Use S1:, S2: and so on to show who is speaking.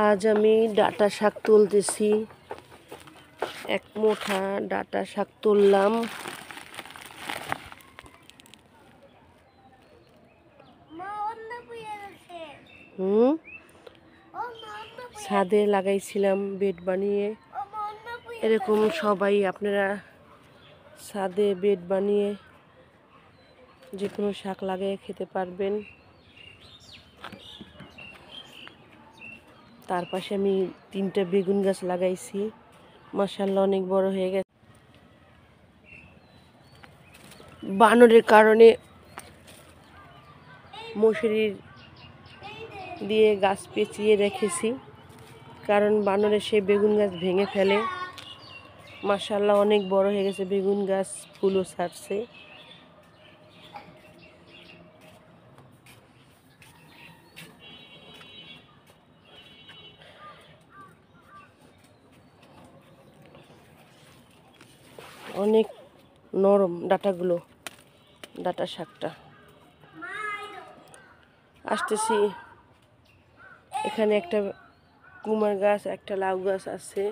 S1: আজ আমি ডাঁটা শাক তুলতেছি। এক মুঠা ডাঁটা শাক তুললাম। ছাদে লাগাইছিলাম বেড বানিয়ে। এরকম সবাই আপনারা ছাদে বেড বানিয়ে যে কোনো শাক লাগিয়ে খেতে পারবেন। তার পাশে আমি 3টা বেগুন গাছ লাগাইছি, মাশাআল্লাহ অনেক বড় হয়ে গেছে। বানরের কারণে মশারি দিয়ে গাছ পেঁচিয়ে রেখেছি, কারণ বানরে সে বেগুন গাছ ভেঙে ফেলে। মাশাআল্লাহ অনেক বড় হয়ে গেছে বেগুন গাছ, ফুলও ছাড়ছে। অনেক নরম ডাঁটাগুলো, ডাঁটা শাকটা। আসতেছি, এখানে একটা কুমার গাছ, একটা লাউ গাছ আছে।